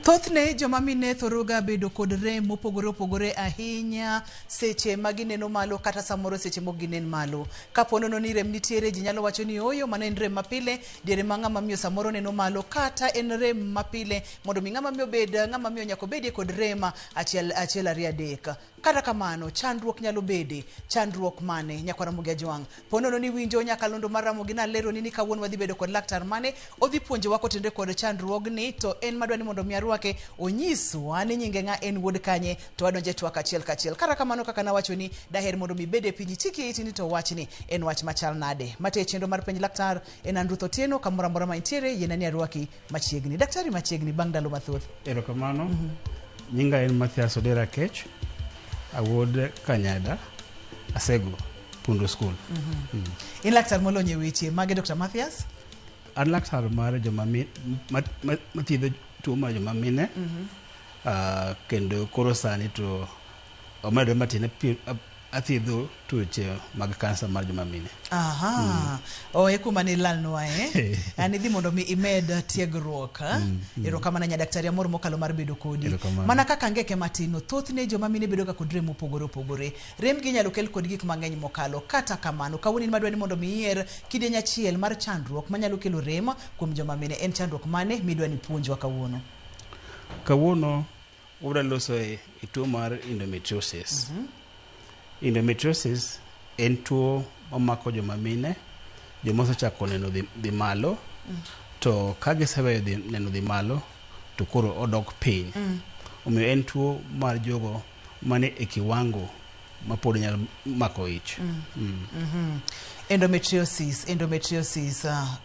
Thothne joma mine thoroga bedo kod rem mopogore opogore ahinya seche magineno malo kata samoro seche moginen malo. Kaponono ni rem nitiere ji nyalo wacho ni oyo mana en rem mapile, diere ma ng'ama miyo samoro neno malo kata en rem mapile mondo mi ng'ama miyo nyako bedie kod rem achiel ariyo adek. Kata kamano chandruok nyalo bede, chandruok mane nyakwara Mugia Jwang. Ponono ni winjo nyakalondo mar Ramogi nalero ni kawuono wadhi bedo kod laktar mane odhi puonjowa kotenore kod chandruogni, to en madwani mondo mi arwake onyiswa ni nyinge ng'a en wuod kanye, to wadonje twak achiel kachiel. Kata kamano kaka nawacho ni daher mondo mi bede piny chiki iti ni to wachni en wach machal nade. Mate chenro mar penj laktar en Andruth Otieno, kamora mora maintiere yenani arwaki machiegni. Daktari machiegni bang' ndalo mathoth. Erokamano. Nyinga en Mathias Odera Kech, awuod Kanyada, Asego, Pundu School. In laktar molonye weche mage Dr. Mathias? An laktar mar joma mathiedho tuo mar joma mine, kendo koro sani to omedore matin athiedho tuoche mag kansa mar joma mine. Aha. Oe kuma ni lalnwa Ani dhi mondo mi imed tiegruok. Erokamano nya daktari amoro mokalo mar bedo kodi. Mana kaka ngeke matino, thothne joma mine bedo ga kod rem opogore opogore. Rem gi nyalo kel kod gik mang'eny mokalo. Kata kamano kawuono ni madwani mondo mi yier kidieny achiel mar chandruok manyalo kelo rem kuom joma mine. En chandruok mane midwani puonjwa kawuono? Kawuono wadwa loso e tuo mar endometriosis. Endometriosis en tuo mamako joma mine, joma osechako neno dhi malo, to ka giseweyo neno dhi malo to koro odok piny. Omiyo en tuo mar jogo mane e kiwango mapod nyalo mako ich. Endometriosis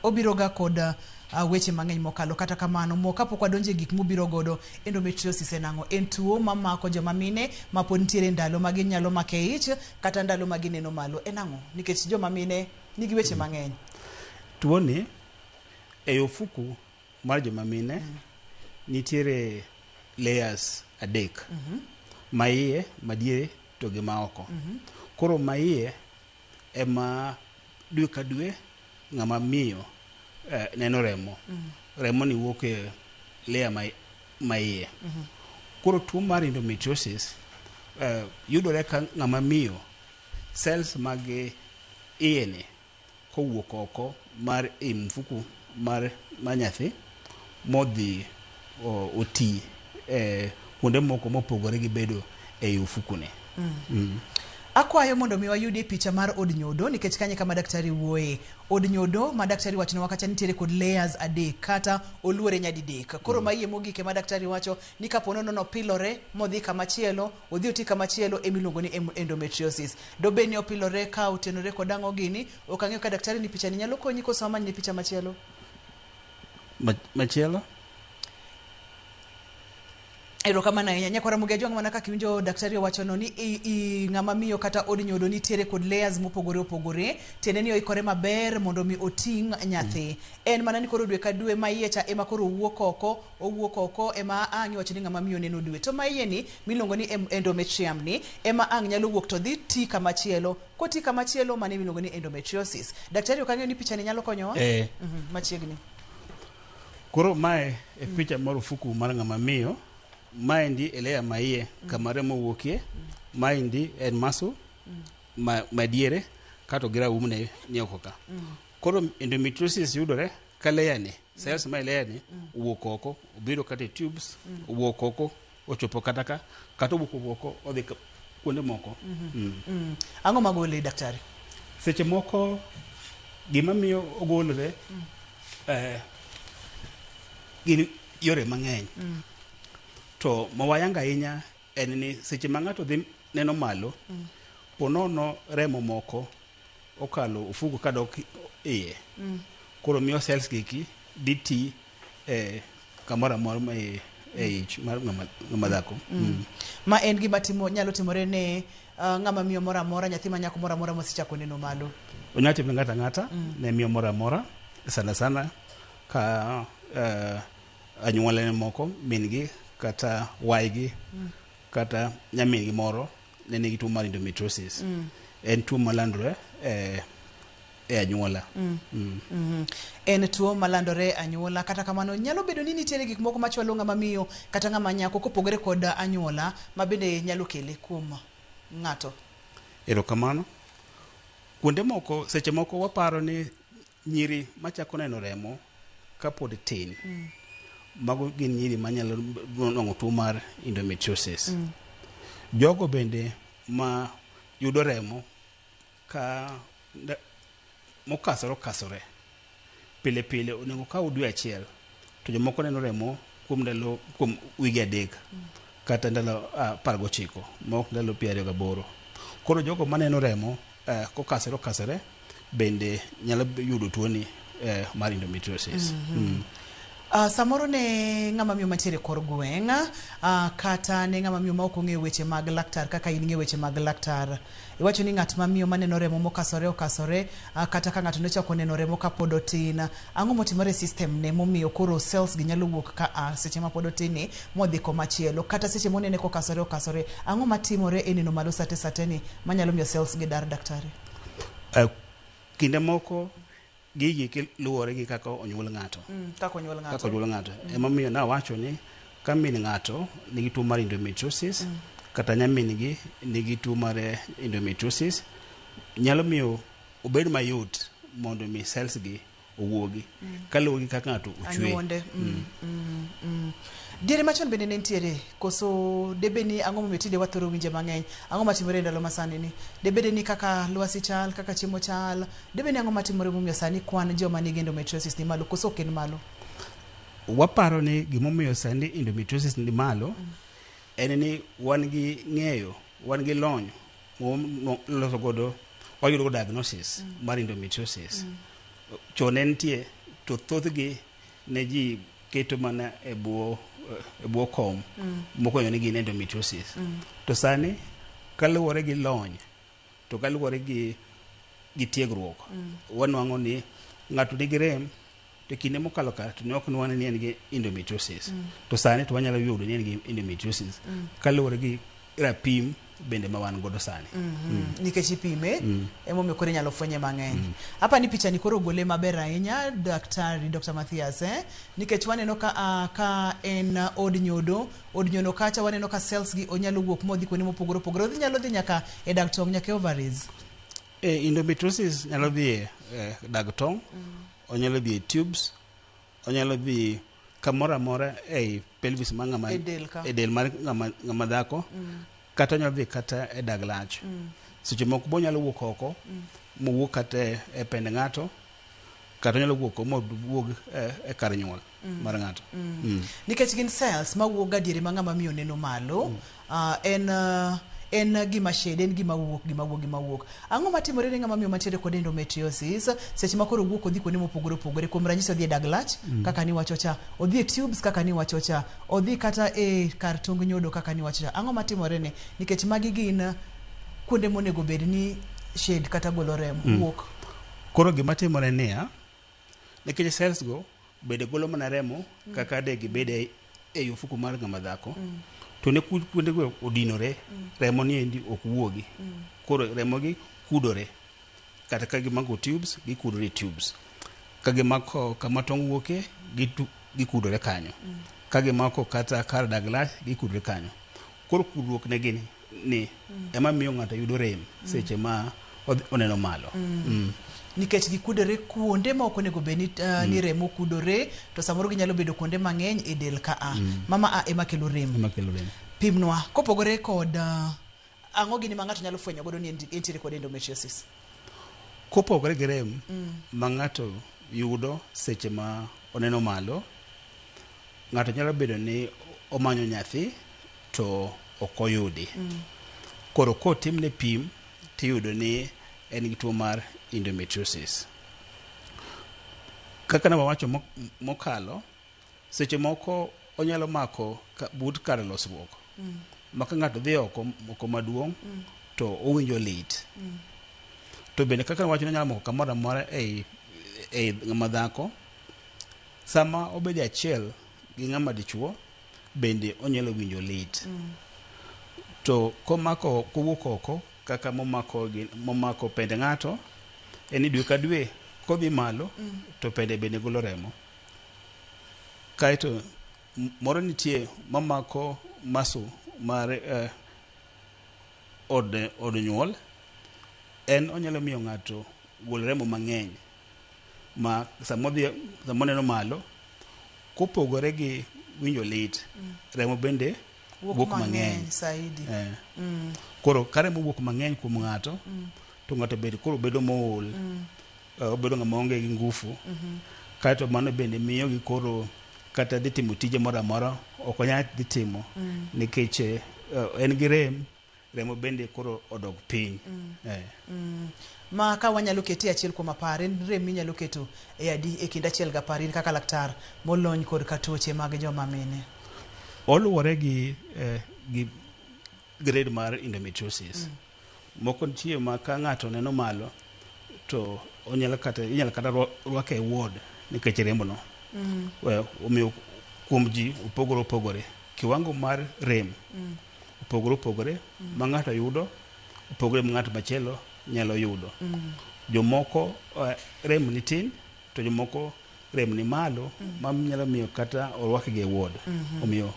obiro ga kod weche mang'eny mokalo. Kata kamano kapok wadonje gik mobiro godo, endometriosis en ang'o? En tuo mamako joma mine mapod nitiere ndalo ma ginyalo make ich kata ndalo ma gineno malo. En ang'o? Nikech joma mine nigi weche mang'eny. Tuo ni e ofuku mar joma mine nitiere layers adek. Maiye, madiere to gi maoko. Koro maiye ema dwe ka dwe ng'ama miyo neno remo. Remo ni wuok e layer maiye. Koro tuo mar endometriosis yudore ka ng'ama miyo cells mag iye ni kowuok oko mar mfuku mar nyathi modhi oti kuonde moko mopogore gi bedo e ufuku ni. Akwayo mondo mi wayudi picha mar od nyodo nikech kanye kama daktari wuoye. Od nyodo ma daktari wacho wakacha nitiere kod layers adek kata oluore nyadidek. Koro maiye mogike ma daktari wacho ni kaponono no pilore modhi kamachielo, odhi oti kamachielo emiluongo ni endometriosis. Dobe ni opilore ka otenore kod ang'o gini, okang'eyo ka daktari ni picha ni nyalo konyi koso amany ni picha machielo. Machielo? Erokamano ahinya nyakwara Mugia Jwang, mana kaka iwinjo daktari wacho no ni ng'ama miyo kata od nyodo nitiere kod layers mopogore opogore, tiende ni oikore maber mondo mi oting' nyathi. En mana ni koro dwe ka dwe maiye cha ema koro owuok oko ema ang' iwacho ni ng'ama miyo neno dwe. To maiye ni miluongo ni endometrium ni ema ang' nyalo wuok to dhi ti kamachielo. Koti kamachielo mane miluongo ni endometriosis. Daktari okang'eyo ni picha ni nyalo konyowa? Machiegni. Koro mae e picha mar ofuku mar ng'ama miyo. Maendi elea maiye kama remo wuokie. Maendi en maso madiere kato gira umne ni oko ka. Koro endometriosis yudore ka layer ni cells ma layer ni wuok oko, obiro kata tubes, wuok oko, ochopo kata wuok oko odhi kuonde moko. Ang'o magole daktari? Seche moko gima miyo ogolore gin yore mang'eny. To mawayanga ahinya en ni seche ma ng'ato dhi neno malo, ponono remo moko okalo ofuku kadok iye. Koro miyo cells giki diti kamora moro e ich mar ng'ama dhako. Ma en gima nyalo timore ne ng'ama miyo mora mora, nyathi ma nyako mora mora mosechako neno malo. Onyalo timore ng'ata ne miyo mora mora, sana ka anyuola ne moko min gi kata waigi kata nyamin gi moro ne nigi tuo mar endometriosis. En tuo malandore e anyuola. En tuo malandore anyuola, kata kamano nyalo bedo ni nitiere gik moko machwalo ng'ama miyo kata ng'ama nyako kopogore kod anyuola ma bende nyalo kele kuom ng'ato. Erokamano. Kuonde moko, seche moko waparo ni nyiri machako neno remo kapod tin, mago gin nyiri manyalo nwang'o tuo mar endometriosis. Jogo bende ma yudo remo ka mokasore pile pile onego kaw dwe achiel, to jomoko neno remo kuom wige 3 kata ndalo 19 maok ndalo 28. Koro jogo maneno remo kokasore bende nyalo yudo tuoni mar endometriosis. Samoro ne ng'ama miyo mantiere kor gweng', kata ne ng'ama miyo ma ok ong'eyo weche mag laktar kaka in ng'eyo weche mag laktar. Iwacho ni ng'at ma miyo maneno remo mokasore, kata ka ng'ato nochako neno remo kapod otin, ang'o motimore system ne momiyo koro cells gi nyalo wuok ka seche ma pod otin ni modhi komachielo, kata seche monene kokasore, ang'o matimore e neno malo sate ni manyalo miyo cells gi dar, daktari? Kinde moko gigi luwore gi kaka onyuol ng'ato. Kaka onyuol ng'ato. Emomiyo nawacho ni ka min ng'ato nigi tuo mar endometriosis, kata nyamin gi nigi tuo mar endometriosis, nyalo miyo obed mayot mondo mi cells gi owuogi kaluwore gi kaka ng'ato ochwe. Diere machon bende ne nitiere koso debe ni ang'o momiyo tinde wathoro winje mang'eny, ang'o matimore ndalo masani ni? Debede ni kaka lwasi chal, kaka chiemo chal, debe ni ang'o matimore momiyo sani kwan joma nigi endometriosis ni malo koso ok en malo? Waparo ni gimomiyo sani endometriosis ni malo en ni wan gi ng'eyo, wan gi lony loso godo, wayudo godo diagnosis mar endometriosis. Chon ne nitie, to thothgi ne ji keto mana e bwo kom mokonyo ni gin endometriosis. To sani kaluwore gi lony to kaluwore gi tiegruok, wanwang'o ni ng'ato nigi rem to kinde mokalo kar to ne ok nwane ni en gi endometriosis. To sani to wanyalo yudo ni en gi endometriosis kaluwore gi rapim bende ma wan godo sani. Nikech ipime emomiyo koro inyalo fwenye mang'eny. Hapa ni picha ni koro gole maber ahinya, daktari Dr. Mathias, nikech waneno ka en od nyodo kacha waneno ka cells gi onyalo wuok modhi kuonde mopogore opogore, nyalo dhi nyaka e dag tong' nyaka e ovaries. Endometriosis nyalo dhi e dag tong', onyalo dhi e tubes, onyalo dhi kamoro amora e pelvis mar ng'ama, e del mar ng'ama dhako, kata onyalo dhi kata e dag lach. Seche moko bo nyalo wuok oko, mowuok kata e pend ng'ato, kata onyalo wuok mowuog e kar nyuol mar ng'ato. Nikech gin cells ma wuok gadieri ma ng'ama miyo neno malo, en gima shade, en gima wuok. Ang'o matimore ne ng'ama miyo mantiere kod endometriosis seche ma koro wuok odhi kuonde mopogore opogore, kuom ranyisi odhi e dag lach kaka ni wacho cha, odhi e tubes kaka ni wacho cha, odhi kata e kar tong nyodo kaka ni wacho cha. Ang'o matimore ne? Nikech magi gin kuonde monego bed ni shade kata golo remo wuok. Koro gima timore niya, nikech cells go bede golo mana remo kaka de gibede e ofuku mar ng'ama dhako, to ne kuonde go odinore, remo ni endi ok wuogi. Koro remo gi kudore, kata ka gimako tubes, gikudore tubes. Ka gimako kama tong' wuoke, gikudore kanyo. Ka gimako kata kar dag lach, gikudore kanyo. Koro kudruok ne gini ni ema miyo ng'ato yudo rem seche ma oneno malo. Nikech gikudore kuonde ma ok onego bed ni remo kudore, to samoro ginyalo bedo kuonde mang'eny e del ka mama ema kelo rem. Pimnwa kopogore kod ang'o gini ma ng'ato nyalo fwenyo godo ni entiere kod endometriosis? Kopogore gi rem ma ng'ato yudo seche ma oneno malo, ng'ato nyalo bedo ni omanyo nyathi to ok oyudi. Koro kotimne pim tiyudo ni en gi tuo mar endometriosis. Kaka ne wawacho mokalo, seche moko onyalo mako but kar losruok. Maka ng'ato dhi oko maduong' to owinjo lit. To bende kaka wacho ni onyalo mako kamoro amora e ng'ama dhako, sama obede achiel gi ng'ama dichuo bende onyalo winjo lit. To kowuok oko kaka momako pend ng'ato, en ni dwe ka dwe kodhi malo to pende bende golo remo. Kaeto moro nitie mamako masu mar od nyuol, en onyalo miyo ng'ato gol remo mang'eny ma samoneno malo kopogore gi winjo lit, remo bende wuok mang'eny saidi. Koro ka remo wuok mang'eny kuom ng'ato to ng'ato bedo mool, obedo ng'ama onge gi ngufu. Kaeto mano bende miyo gi koro kata dhi timo tije moro amora ok onyal dhi timo nikech en gi remo bende koro odok piny. Ma ka wanyalo kete achiel kuom apar, en rem minyalo keto e kind achiel gi apar, in kaka laktar molony kod katuoche mag joma mine? Oluwore gi grade mar endometriosis. Moko nitie ma ka ng'ato neno malo to inyalo kata rwake e ward nikech rembono. Omiyo kuom ji opogore. Kiwango mar rem opogore ma ng'ato yudo opogore ma ng'ato machielo nyalo yudo. Jomoko rem ni tin to jomoko rem ni malo ma nyalo miyo kata orwakgi e ward. Omiyo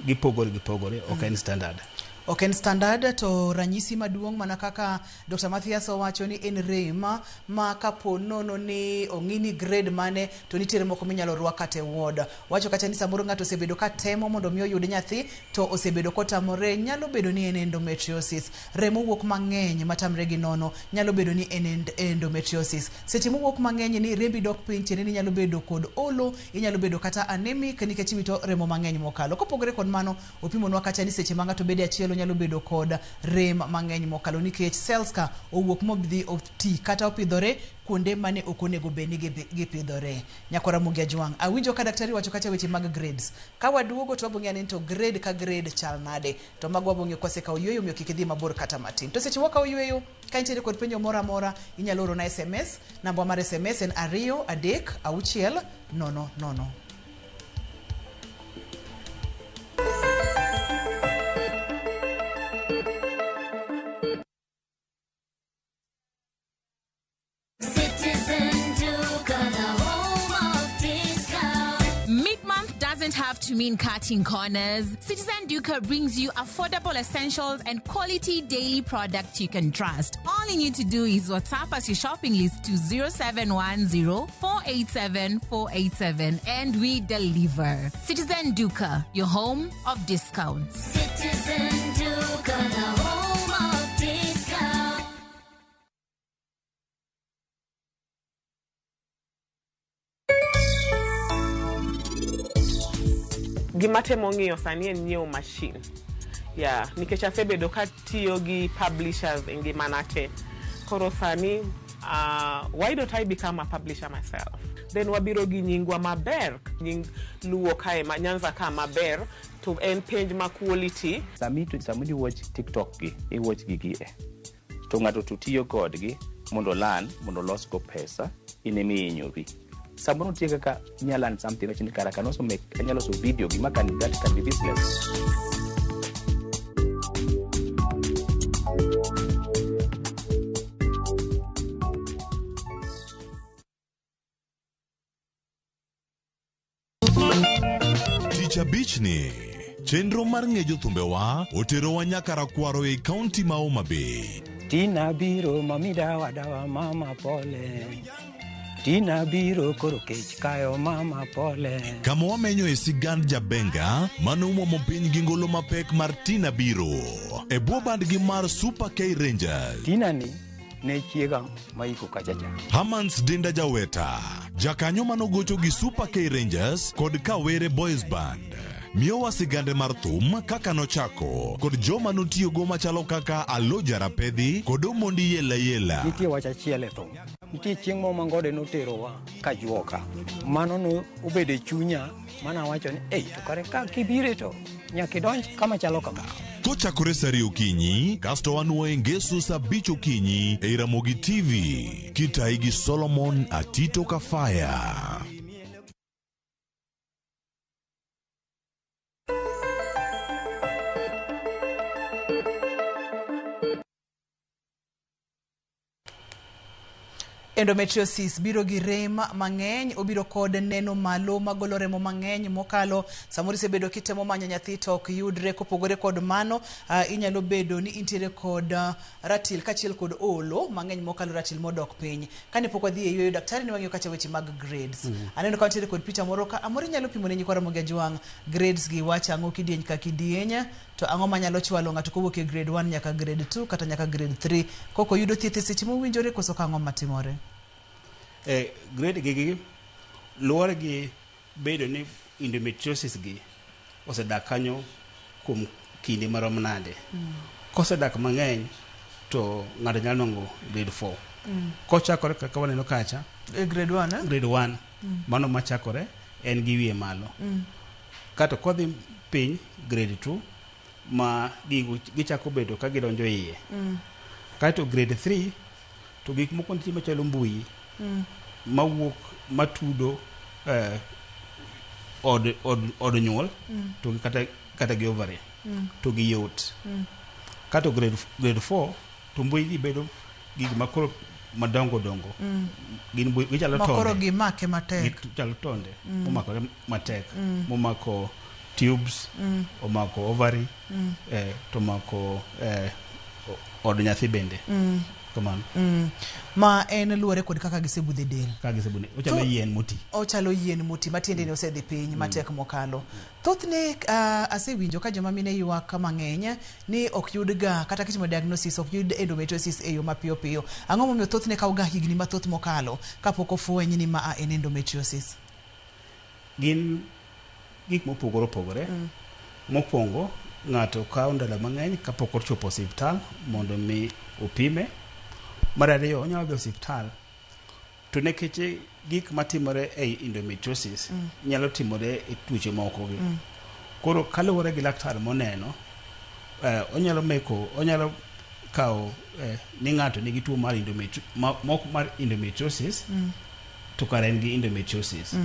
gipogore ok en standard. Ok en standard. To ranyisi maduong' mana kaka Dr. Mathias owacho ni en rem ma kapo nono ni ong'i ni grade mane to nitiere moko minyalo rwak kata e ward. Wacho kata ni samoro ng'ato osebedo ka temo mondo mi oyud nyathi to osebedo kotamore, nyalo bedo ni en endometriosis. Remo wuok mang'eny matamre gi nono, nyalo bedo ni en endometriosis. Seche mowuok mang'eny ni rembi dok piny, tiende ni nyalo bedo kod olo, inyalo bedo kata anemic nikech iwito remo mang'eny mokalo. Kopogore kod mano, opimonwa kata ni seche ma ng'ato bede achiel nyalo bedo kod rem mang'eny mokalo nikech cells ka owuok mobdhi oti kata opidhore kuonde mane ok onego bed ni gipidhore. Nyakora Mugi Ajwang', awinjo ka daktari wacho kata weche mag grades. Ka waduogo to wabong'e ni to grade ka grade chal nade, to mago wabong'e kosekawo yweyo miyo kik idhi mabor kata matin. To seche wakawo yweyo, ka intiere kod penjo moro amora, inyalo oro na SMS. Namba mar SMS en 23600. Doesn't have to mean cutting corners. Citizen Duca brings you affordable essentials and quality daily products you can trust. All you need to do is WhatsApp us your shopping list to 0710 487 487 and we deliver. Citizen Duca, your home of discounts. Citizen Duca, the home of discounts. Gimatemo ng'iyo sani en nyiewo machine. Nikech asebedo ka tiyo gi publishers e ngimana te. Koro sani, why don't I become a publisher myself? Then wabiro gi nyingwa maber, nying luo kae, Nyanza ka maber, to en page ma quality. Samudi watch TikTok gi, watch gigi to ng'ato to tiyo kodgi mondo learn, mondo los go pesa, inemi inyori. Samoro tie kaka nyalan something which kara can also make anyalo so video gima that can be business. Ticha Bichni chenro mar ng'ejo thumbewa oterowa nyaka Rakwaro e kaunti ma Homa Bay. Tina biro mamida wadawa mama pole. Tina biro koro kech kayo mama pole. Kama wamenyo e sigand Jabenga manumo mopiny gi ngolo mapek mar Tina biro e bwo bandgi mar Super K Rangers. Tina ni ne chiega maiko kachacha. Hamans Dinda Jaweta jakanyo manogocho gi Super K Rangers kod Kawere Boys Band. Miyowa sigande mar thum kaka nochako kod joma notiyo go machalo kaka Aloja Rapedhi kod Omondi Yela. Nitie wacha chiele thum. Nitie chieng' mo mangode noterowa ka juoka. Mano no ubede chunya mana wacho ni to kare ka kibire to nyaki donj kama chalo kama. Kochakore sari okinyi, kasto wanuo e ngeso sa bich okinyi e Ramogi TV. Kitai gi Solomon Atito Kafaya. Endometriosis biro gi rem mang'eny, obiro kod neno malo magolo remo mang'eny mokalo. Samoro isebedo kitemo manyo nyathi to ok yudre. Kopogore kod mano, inyalo bedo ni intiere kod ratil kachiel kod olo mang'eny mokalo ratil modok piny. Kane pok wadhi e yueyo, daktari ne wang'iyo kacha weche mag grades. Aneno ka nitiere kod picha moro ka amoro inyalo pimo ne nyikwa Ramogi Ajwang' grades gi wacha ang'o kidieny ka kidieny, to ang'o manyalo chwalo ng'ato kowuok e grade 1 nyaka grade 2 kata nyaka grade 3 koko yudo thieth e seche mowinjore koso kang'o matimore. Grade gi luwore gi bedo ni endometriosis gi osedak kanyo kuom kinde marom nade. Kosedak mang'eny to ng'ato nyalo nongo grade 4. Kochakore kaka waneno kacha Grade 1 grade 1 mano machakore en gi wiye malo. Kato kodhi piny grade 2 ma gichako bedo ka gidonjo iye. Kato grade 3 to gik moko nitie machalo mbui mawuok matudo od nyuol to kata gi ovary to gi yot. Kato grade 4 to mbui gi bedo gik makoro madongo gin mbui gichalo tonde makoro gimake matek, gichalo tonde momakore matek, momako tubes, omako ovary, to mako od nyathi bende. Kamano. Ma en luwore kod kaka gisebudhe del. Ochalo yien moti. Ochalo yien moti matiende ni osedhi piny matek mokalo. Thothne asewinjo ka joma mine ywak mang'eny ni ok yudga kata kitimo diagnosis ok yud endometriosis e yo mapiyo piyo. Ang'o momiyo thothne kawga higni mathoth mokalo kapok ofweny ni ma en endometriosis? Gin gik mopogore. Mokwongo ng'ato kawo ndalo mang'eny kapok ochopo osiptal mondo mi opime. Mar ariyo onyalo dhi osiptal to nekech gik matimore e endometriosis nyalo timore e tuoche moko gi. Koro kaluwore gi laktar moneno, onyalo kawo ni ng'ato nigi tuo mar endometriosis to kare en gi endometriosis.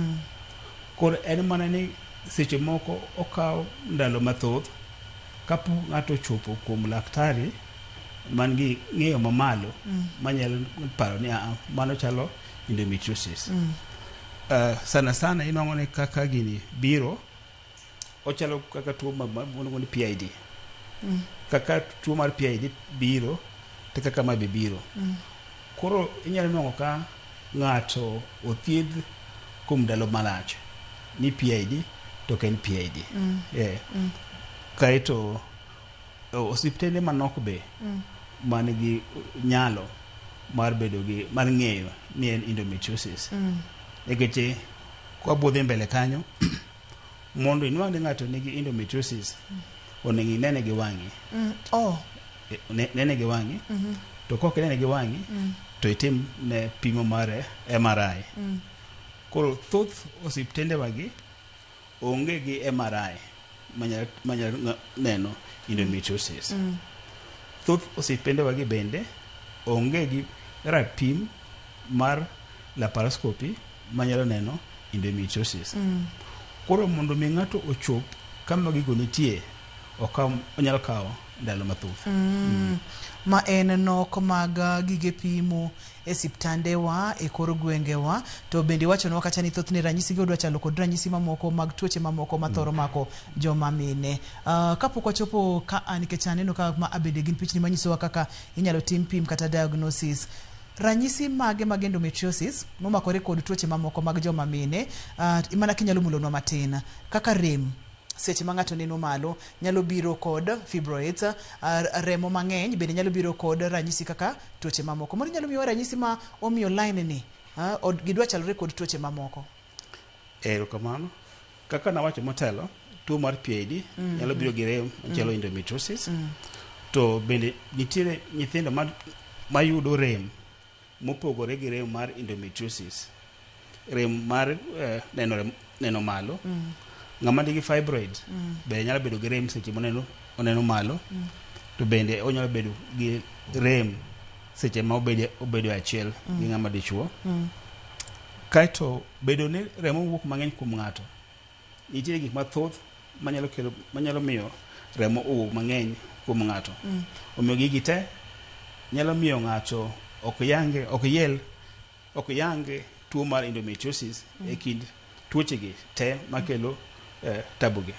Koro en mana ni seche moko okawo ndalo mathoth kapo ng'ato chopo kuom laktari man gi ng'eyo mamalo manyalo paro ni mano chalo endometriosis. Sana inwang'o ni kaka gini biro ochalo kaka tuo maluongo ni PID. Kaka tuo mar PID biro to kaka ma be biro. Koro inyalo nwang'o ka ng'ato othiedh kuom ndalo malach ni PID to ken PID. Kaeto osiptende manok be man gi nyalo mar bedo gi mar ng'eyo ni en endometriosis. Nikech kwabudhi mbele kanyo mondo inwang' ni ng'ato nigi endometriosis onego inene gi wang'i. Nene gi wang'i to kok inene gi wang'i to itim ne pimo mar MRI. Koro thoth osiptende wagi onge gi MRI manyalo neno endometriosis. Thoth osiptende wagi bende onge gi rapim mar laparoscopy manyalo neno endometriosis. Koro mondo mi ng'ato ochop kama gigo nitie onyalo kawo ndalo mathoth. Ma en nok mag gige pimo e siptandewa e kor gwengewa, to bende wachonwa kacha ni thothne ranyisi gi odwa chalo kod ranyisi mamoko mag tuoche mamoko mathoro mako joma mine. Kapok wachopo ka nikech aneno ka ma abede gin pichni manyisowa kaka inyalo tim pim kata diagnosis. Ranyisi mage mag endometriosis momakore kod tuoche mamoko mag joma mine, mana kinyalo mulonwa matin kaka rem seche ma ng'ato neno malo nyalo biro kod fibroids, remo mang'eny bende nyalo biro kod ranyisi kaka tuoche mamoko. Moro nyalo miyo ranyisi ma omiyo line ni gidwa chalore kod tuoche mamoko. Erokamano. Kaka nawacho motelo, tuo mar PID nyalo biro gi rem machalo endometriosis. To bende nitiere nyithindo mayudo rem mopogore gi rem mar endometriosis. Rem mar neno malo. Ng'ama nigi fibroid bende nyalo bedo gi rem seche moneno malo. To bende onyalo bedo gi rem seche ma obedo achiel gi ng'ama dichuo. Kaeto bedo ni remo wuok mang'eny kuom ng'ato, nitie gik mathoth manyalo miyo remo owuok mang'eny kuom ng'ato. Omiyo gigi te nyalo miyo ng'ato ok ok yang tuo mar endometriosis e kind tuochegi te makelo tabuge.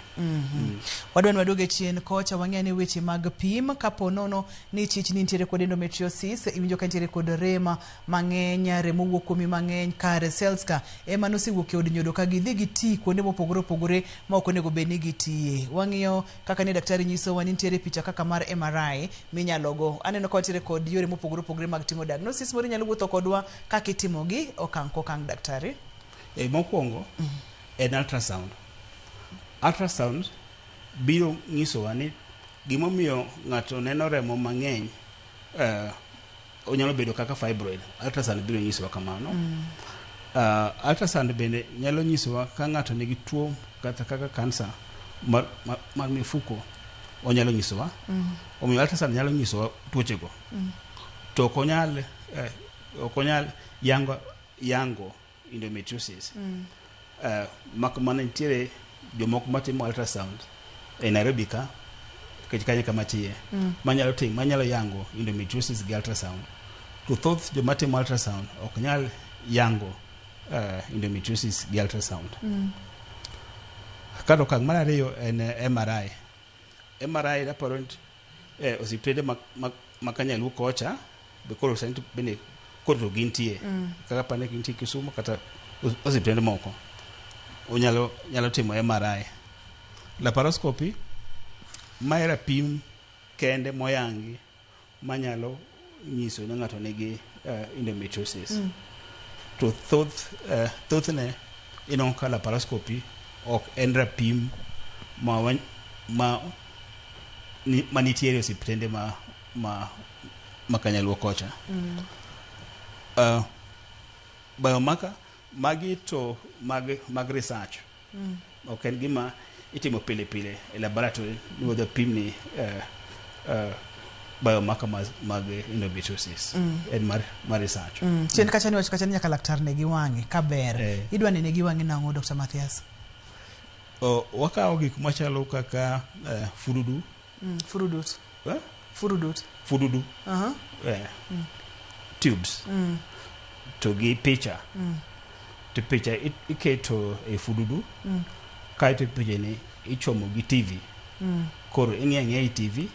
Wadwa ni waduoge chien kocha wang'eyo ni weche mag pim kapo nono ni chich ni nitiere kod endometriosis iwinjo ka nitiere kod rema mang'eny, remo wuok kuomi mang'eny, kare cells ka ema nosewuok e od nyodo ka gidhi giti kuonde mopogore opogore ma ok onego bed ni gitiye. Wang'iyo kaka ne daktari nyisowa ni nitiere picha kaka mar MRI minyalo go. Aneno ka nitiere kod yore mopogore opogore mag timo diagnosis moro inyalo wuotho kodwa kaka itimogi okang' kokang' daktari. Mokwongo en ultrasound. Ultrasound biro nyisowa ni gimomiyo ng'ato neno remo mang'eny onyalo bedo kaka fibroid. Ultrasound biro nyisowa kamano. Ultrasound bende nyalo nyisowa ka ng'ato nigi tuo kata kaka kansa mar mifuko onyalo nyisowa. Omiyo ultrasound nyalo nyisowa tuochego. To ok onyal yango endometriosis. Mana nitiere jomoko matimo ultrasound e Nairobi ka kanye kama tiye manyalo yango endometriosis gi ultrasound. To thoth joma timo ultrasound ok nyal yango endometriosis gi ultrasound. Kado okang' mar ariyo en MRI. MRI aparo osiptende ma Kanyaluo kocha be koro sani bende koro gintie kaka pane gintie Kisumu kata osiptende moko nyalo timo MRI. Laparoscopy ma era pim kende moyangi manyalo nyiso ni ng'ato nigi endometriosis. To thothne ino ka laparoscopy ok en rapim ma nitiere osiptende ma Kanyaluo kocha. Biomarker magi to mag research. Ok en gima itimo pile pile e laboratory niwuodho pim ni biomarker mag endometriosis. En mar research. Chien kacha ni wach kacha ni nyaka laktar ne giwang'e kaber. Idwa nene giwang'e nang'o Dr. Mathias? Wakawo gik machalo kaka fududu. Furudut. Furudut. Fududu. Tubes. To gi picha. To picha iketo e fududu. Kaito picha ni ichomo gi TV. Koro ing'e TV.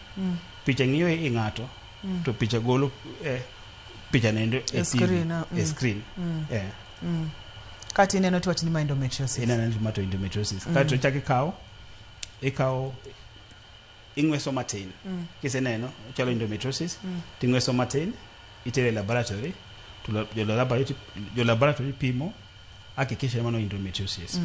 Picha ng'iyo e ng'ato. To picha golo picha nendo e TV. E screen. Kati neno tu watini ma endometriosis. Ineno tu mato endometriosis. Kaito chaki ikawo ing'weso matin. Kise neno chalo endometriosis. Ting'weso matin. Itere laboratory. Jo laboratory pimo hakikisha mano endometriosis.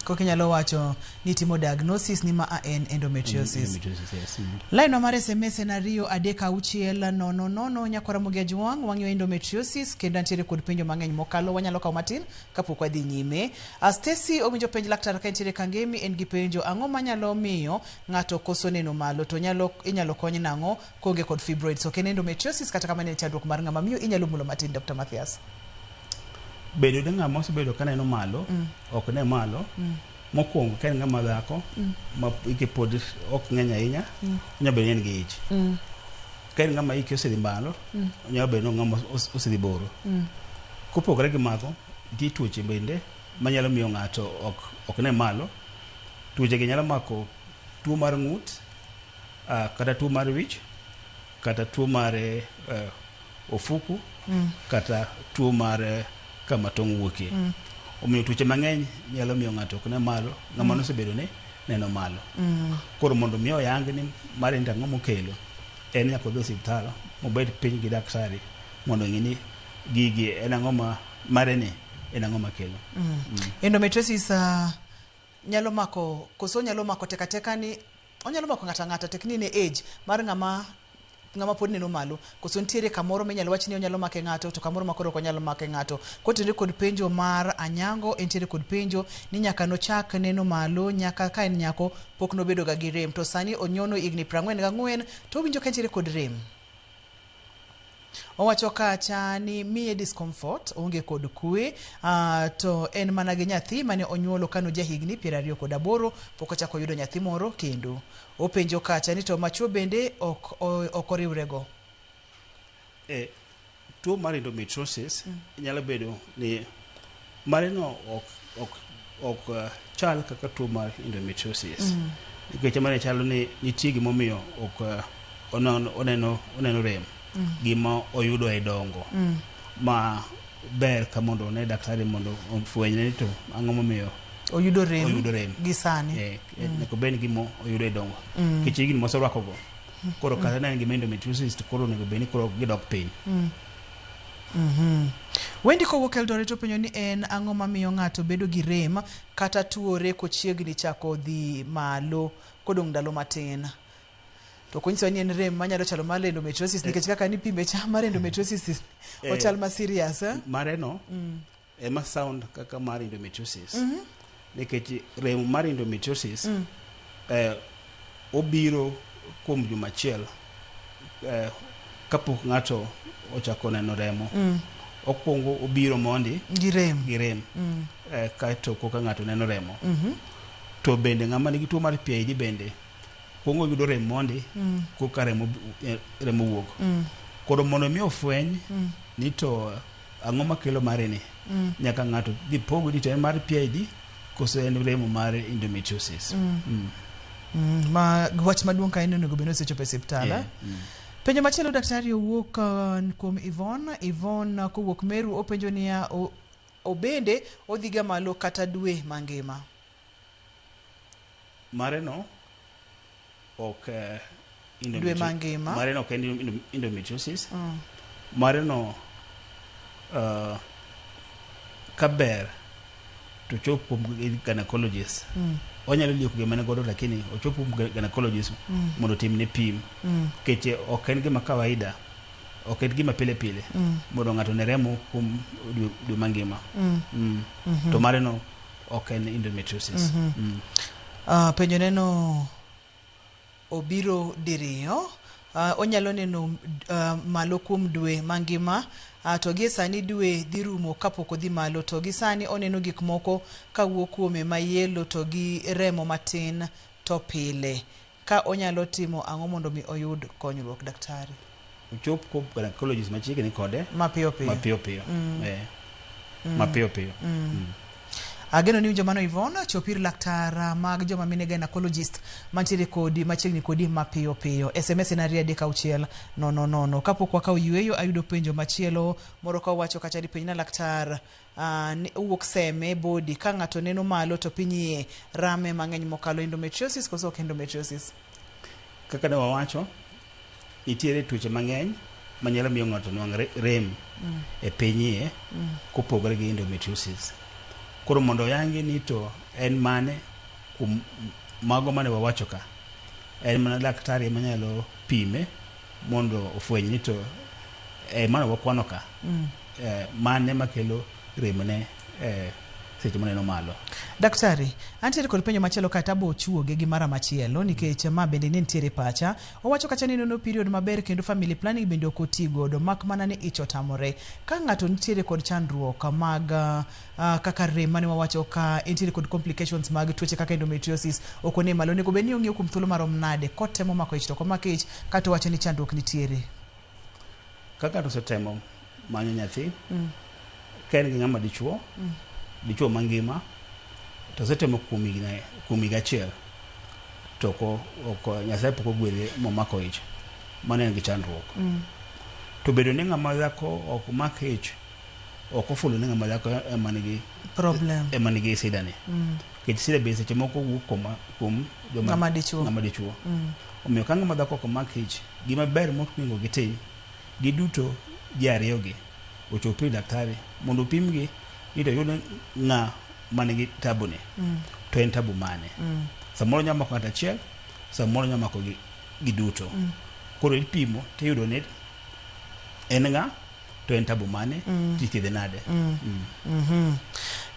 Kokinyalo wacho ni timo diagnosis ni ma en endometriosis. Yes. Line mar SMS en 23600 nyakora mogia juang wang'yo endometriosis kendo nitiere kod penjo mang'eny mokalo wanyalo kawo matin kapok wadhi nyime. Stacy owinjo penj laktar ka nitiere Kangemi en gi penjo ang'o manyalo miyo ng'ato koso neno malo to inyalo konye nang'o konge kod fibroids. Ok en endometriosis kata kamano en chandruok mar ng'ama miyo inyalo mulo matin Dr. Mathias. Bedo de ng'ama osebedo ka neno malo ok ne malo mokwongo ka en ng'ama dhako ma ike pod ok ng'eny ahinya onyalo bedo ni en gi ich. Ka en ng'ama ike osedhi malo onyalo bedo ni ng'ama osedhi boro. Kopogore gi mago nitie tuoche bende manyalo miyo ng'ato ok ne malo. Tuochegi nyalo mako tuo mar ng'ut kata tuo mar wich kata tuo mar ofuku kata tuo mar kama tong' wuokie. Omiyo tuoche mang'eny nyalo miyo ng'ato ok ne malo ng'ama nosebedo ni neno malo. Koro mondo miyo oyang ni mar en ang'o mokelo en nyaka odhi osiptal mobed piny gi daktari mondo ng'e ni gigi en ang'o mare ni en ang'o makelo. Endometriosis nyalo mako teka ni onyalo mako ng'ata tekni ne age mar ng'ama pod neno malo koso nitiere kamoro minyalo wach ni onyalo make ng'ato to kamoro makoro ok onyalo make ng'ato. Kotenore kod penjo mar Anyango entiere kod penjo ni nyaka nochak neno malo nyaka ka en nyako pok nobedo ga gi rem to sani onyono higni 44 to winjo ka entiere kod rem. Owacho kacha ni miye discomfort onge kod kwe to en mana gi nyathi mane onyuolo kano ja higni 28 pok ochako yudo nyathi moro kendo. Openjo kacha ni to machuo bende ok oriwrego. tuo mar endometriosis nyalo bedo ni mare no ok chal kaka tuo mar endometriosis. Nikech mare chalo ni nitie gimomiyo ok oneno rem gima oyudo e dongo ma ber ka mondo ne daktari mondo ofwenyne ni to ang'o momiyo oyudo rem gi sani. Nek ben gimo oyudo e dongo. Nikech gin moserwako go. Koro kata ne gima endometriosis to koro nego beni koro gidok piny. Wendi kowuok Eldoret to penjo ni en ang'o mamiyo ng'ato bedo gi rem kata tuore kochiegni chako dhi malo kodong' ndalo matin. To kunyiso ni en rem manyalo chalo mar endometriosis nikech kaka ni pimbe cha mar endometriosis ochal ma serious. Mare no ema sound kaka mar endometriosis. Nikech rem mar endometriosis obiro kuom juma achiel kapok ng'ato ochako neno remo. Okuongo obiro mondi gi rem kaeto koka ng'ato neno remo. To bende ng'ama nigi tuo mar PID bende kuongo yudo rem mondi koka remo wuok. Koro mondo mi ofweny ni to ang'o makelo mare ni nyaka ng'ato dhi pogo ni to en mar PID kose en remo mar endometriosis. Ma wach maduong' ka en onego bed ni osechopo e osiptal. Penjo machielo daktari owuok kuom Yvonne kowuok Meru openjo niya obende odhiga malo kata dwe mangima. Mare no ok dwe mangima. Mare no ok endometriosis. Mare no kaber to chopo gynecologist. Onyalo lieko gima ne godo lakini ochopo gynecologist mondo timne pim. Keche ok en gima kawaida, ok en gima pile pile mondo ng'ato ne remo kuom dwe mangima. To mare no ok en endometriosis. Penjo neno obiro diriyo onyalo neno malo kuom dwe mangima. To gi sani dwe dhi rumo kapok odhi malo to gi sani oneno gik moko kawuok kuome mayelo to gi remo matin to pile. Ka onyalo timo ang'o mondo mi oyud konyruok daktari? Ochop ko gynecologist machiegni kode mapiyo. Ageno ni joma no Yvonne chopir laktar mag joma mine gynecologist mantiere kodi machiegni kodi mapiyo. SMS na 3600 kapok wakaw yueyo ayudo penjo machielo moro ka wacho kacha di penjna laktar uwuok seme body ka ng'ato neno malo to pinyie rame mang'eny mokalo endometriosis koso ok endometriosis. Kaka ne wawacho nitiere tuoche mang'eny manyalo miyo ng'ato nwang' rem e pinyie kopogore gi endometriosis. Koro mondo yangi ni to en mane mago mane wawacho ka en mana daktari manyalo pime mondo ofweny ni to mane wakwano ka mane makelo rem ne seche moneno malo. Daktari, antiere kod penjo machielo kata bo chuoge gi mara machielo nikech ma bende ne nitiere pacha. Owacho kacha ni nono period maber kendo family planning bende ok otigodo mak mana ni ich otamore. Ka ng'ato nitiere kod chandruok mag kaka rem mane wawacho ka nitiere kod complications mag tuoche kaka endometriosis ok one malo nego bende ong'iyo kuom thuolo marom nade kotemo mako ich to komako ich kata wacho ni chandruok nitiere. Kaka to setemo manyo nyathi ka en gi ng'ama dichuo mangima to setemo kuom higa achiel to Nyasaye pok ogwedhe momako ich mane en gi chandruok. To bedo ni ng'ama dhako ok mak ich ok ofulo ni ng'ama dhako ema nigi problem ema nigi sidani. Kech sida be seche moko wuok kuom ng'ama dichuo. Omiyo ka ng'ama dhako ok mak ich gima ber mokwingo gitim giduto ji ariyogi ochopi daktari mondo opimgi ni to yudo ng'a manigi tabu ni to en tabu mane. Samoro nyalo mako ng'ato achiel, samoro nyalo mako gi duto. Koro ipimo tiyudo ni en ng'a to en tabu mane tithiedhe nade.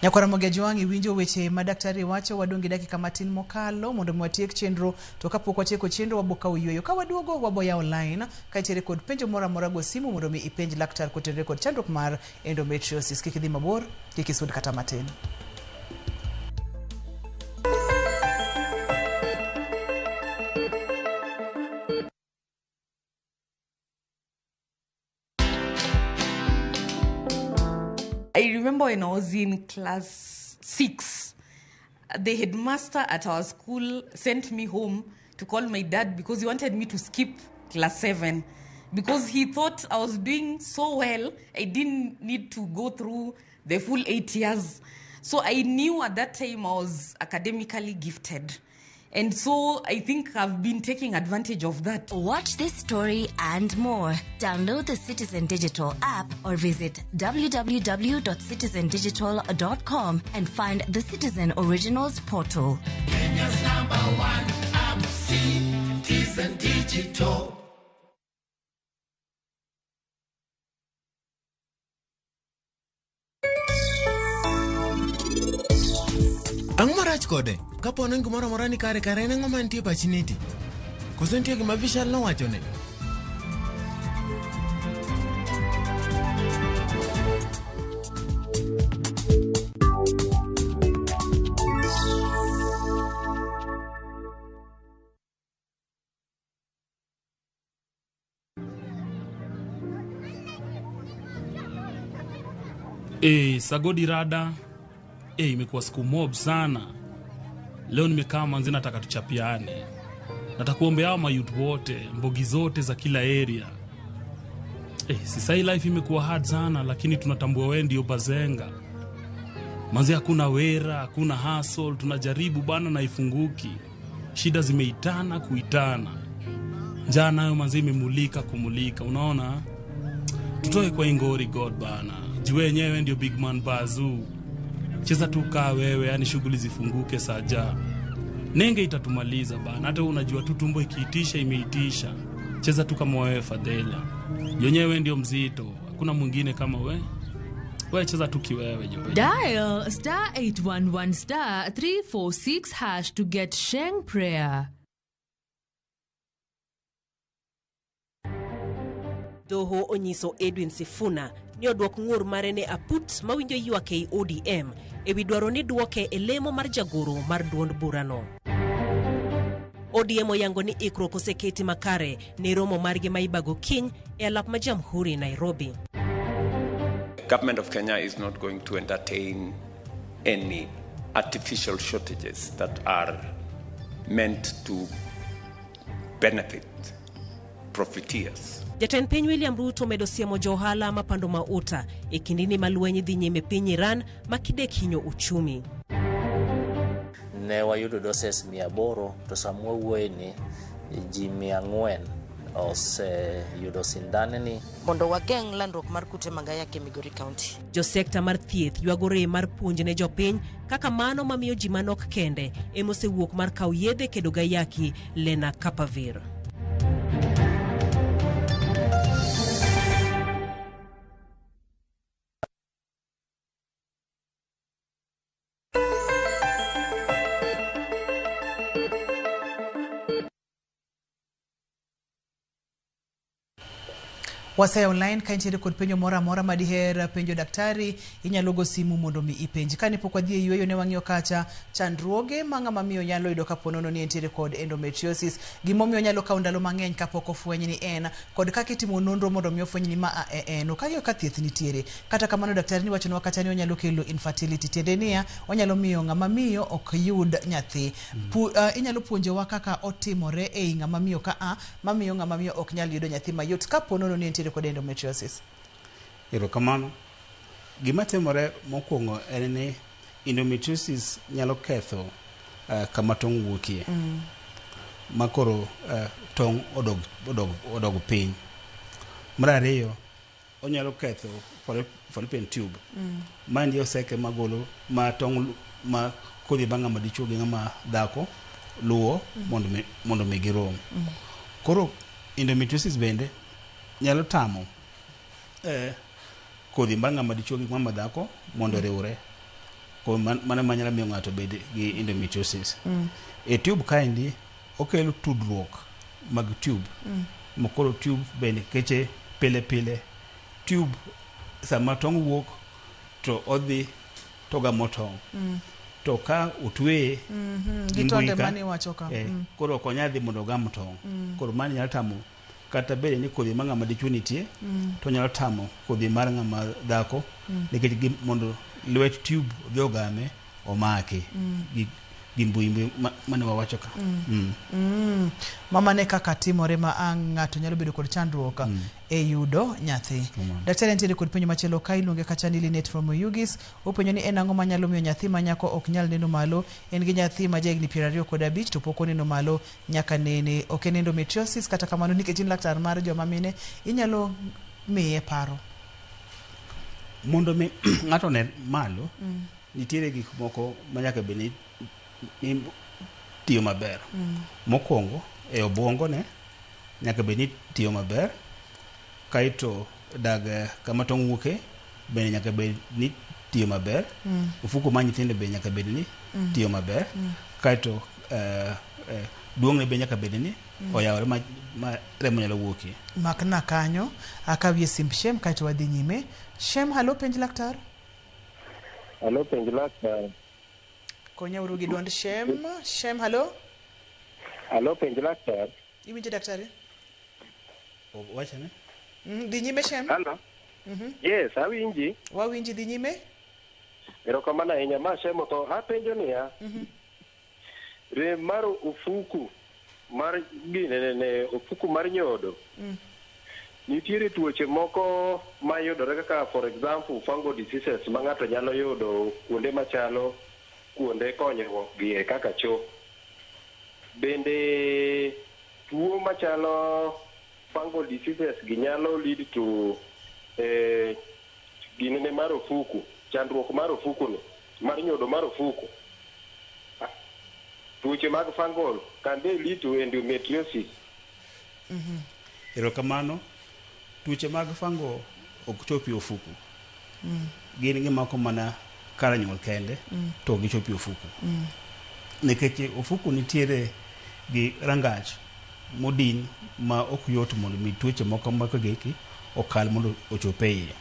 Nyakwara Mogeji wangi winjo weche ma daktari wacho wadongi dakika matin mokalo mondo mwatiek chenro to kapok watieko chenro waboka uyueyo ka waduogo waboya online ka itiere kod penjo mora mora go simu mondo mi ipenj laktar kotenre kod chandruok mar endometriosis. Kik idhi mabor, kik isud kata matin. I remember when I was in class 6, the headmaster at our school sent me home to call my dad because he wanted me to skip class 7 because he thought I was doing so well, I didn't need to go through the full 8 years. So I knew at that time I was academically gifted. And so I think I've been taking advantage of that. Watch this story and more. Download the Citizen Digital app or visit www.citizendigital.com and find the Citizen Originals portal. Kenya's #1 app, Citizen Digital. Ang marach kode kapo nang gumoro morani kare kare nang mantie pachiniti kosentie gima visual no wachone Sagodi rada. Imekuwa siku mob sana. Leo nimekaa manzi nataka tuchapiane. Natakuombea hao mayouth wote, mbogi zote za kila area. Sasa hii life imekuwa hard sana lakini tunatambua wewe ndio bazenga. Manzi hakuna wera, hakuna hustle, tunajaribu bana na ifunguki. Shida zimeitana kuitana. Njaa nayo manzi imemulika kumulika. Unaona? Tutoe kwa ingori God bana. Juu wenyewe ndio big man bazoo. Cheza tu kaa wewe, yani shughuli zifunguke saja. Nenge itatumaliza bana. Hata unajua tu tumbo ikiitisha imeitisha. Cheza tu kama wewe Fadela. Yenyewe ndio mzito. Hakuna mwingine kama wewe. Wewe cheza tu kiwewe jobe. Dial *811*346# to get Sheng Prayer. Doho onyiso Edwin Sifuna ni odwok ng'ur mare ne aput mawinjo ywak ei ODM ewi dwaro ni duoke e lemo mar jagoro mar duond burano. ODM oyango ni ikruok oseketi makare ne romo margi ma ibago kiny e alap ma Jamhuri Nairobi. Government of Kenya is not going to entertain any artificial shortages that are meant to benefit profiteers. Jatend piny William Ruto medo siemo johala mapando mauta e kindini malwenyi dhi nyime piny Iran makidek hinyo uchumi. Ne wayudo doses 800 to samwa wuoyni ji 400 yudo sindaneni mondo wageng landruok mar kute magaya ke Migori County. Jo sekta mar thieth ywagore mar puonj ne jopiny kaka mano mamiyo ji manok kende emosewuok mar kaw yedhe kedo gayaki Lena Kapavir. Wasaya online kaintiere kod penjo mora mora madiher penjo daktari inyalo go simu mondo mi ipenji kani pok wadhi yweyo ne wang'io kacha chandruoge manga mamiyo nyalo yudo kaponono ni entiere kod endometriosis gimomiyo nyalo kawo ndalo mang'eny kapok ofweny ni en kod kaka itimo nonro mondo mi ofweny ni ma en okayo ka thieth nitiere kata kamano daktari ni wacho ni kacha ni onyalo kelo infertility tiende niya onyalo miyo ng'ama miyo ok yud nyathi inyalo puonjowa kaka otimore e ng'ama miyo ka mamiyo ng'ama miyo ok nyal yudo nyathi mayot kaponono ni entiere kod endometriosis. Kamano gima timore mokwongo en ni endometriosis nyalo ketho kama tong' wuokie makoro tong' odog piny. Mar ariyo onyalo ketho fallopian tube mandi oseke magolo ma tong' ma kodhi bang'a madichuo gi ng'ama dhako luwo mondo mi girom. Koro endometriosis bende nyalo tamo kodhi bang'a madichuo gi ng'ama dhako mondo riwre. Ko mano manyalo miyo ng'ato bed gi endometriosis. E tube kaendi okelo tudruok mag tube. Mokoro tube bende keche pile tube sama tong' wuok to odhi toga motong'. To ka utwe gitonde mani wacho ka koro okonyadhi mondo gam tong'. Koro mani nyalo tamo kata bede ni kodhi ma ng'ama dichuo nitie to nyalo tamo kodhi mar ng'ama dhako nikech mondo lwet tube gi ogame omaki gi mbui mane wawacho ka. Mama ne kaka timore ma ng'ato nyalo bedo kod chandruok e yudo nyathi. Daktari nitiere kod penjo machielo ka iluonge kacha ni Linet from Oyugis. Openjo ni en ang'o manyalo miyo nyathi ma nyako ok nyal neno malo, en gi nyathi ma jahigni 25 to pok oneno malo nyaka nene, ok en endometriosis kata kamano nikech in laktar mar joma mine inyalo miye paro. Mondo mi ng'ato ne malo nitiere gik moko ma nyaka beni tiyo maber. Mokwongo e obwongo ne nyaka beni tiyo maber, kaito dag kama tong' wuoke bende nyaka beni tiyo maber. Ofuko ma nyithinde be nyaka beni tiyo maber, kaito duong' ne be nyaka beni oyawre ma remo nyalo wuokie. Makna kanyo akawie simb Shem kaito wadhi nyime. Shem, halo penj laktar. Halo penj laktar. Konya uru gi duond Shem. Shem, halo. Halo penj laktar. Iwinjo daktari? Wacha ne? Dhi nyime Shem. Halo. Yes, awinji. Wawinji, dhi nyime. Erokamano ahinya. Ma Shem to apenjo niya. Rem mar ofuku mar ginene ofuku mar nyodo. Nitiere tuoche moko ma yudore kaka for example fungal diseases ma ng'ato nyalo yudo kuonde machalo kuonde konyruok gi kaka cho. Bende tuo machalo fungal diseases gi nyalo lead to ginene mar ofuku, chandruok mar ofuku no, mar nyodo mar ofuku. Tuoche mag fungal can they lead to endometriosis? Erokamano. Tuoche mag fungal ok chopi ofuku. Gin gimako mana karanyuol kende to gichopi ofuku. Nikech ofuku nitiere gi rangach modin ma ok yot mondo mi tuoche moko maka geki okal mondo ochope iye.